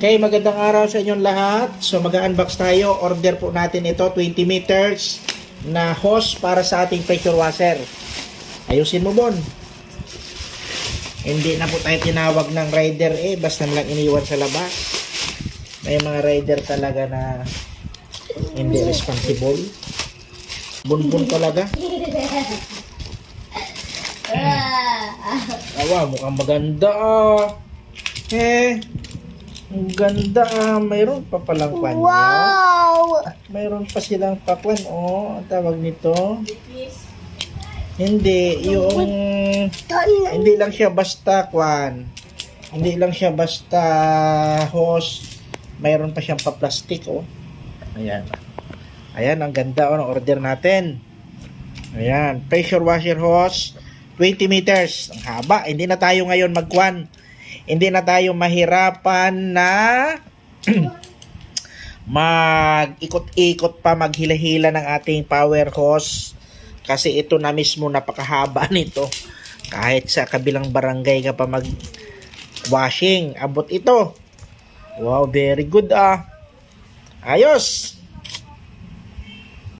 Okay, magandang araw sa inyong lahat. So mag-unbox tayo. Order po natin ito, 20 meters na hose para sa ating pressure washer. Ayusin mo, Bon. Hindi na po tayo tinawag ng rider basta lang iniwan sa labas. May mga rider talaga na hindi responsible. Bunbun talaga. Awa, mukhang maganda ang ganda mayroon pa palang kwan. Wow! Mayroon pa silang pakwan. Ang tawag nito. Hindi, hindi lang siya basta kwan. Hindi lang siya basta hose. Mayroon pa siyang pa-plastic, Ayan. Ayan, ang ganda, ng order natin. Ayan, pressure washer hose, 20 meters. Ang haba. Hindi na tayo ngayon magkwan. Hindi na tayo mahirapan na mag-ikot-ikot pa, maghila-hila ng ating power hose. Kasi ito na mismo, napakahaba nito. Kahit sa kabilang barangay ka pa mag-washing, abot ito. Wow, very good Ayos!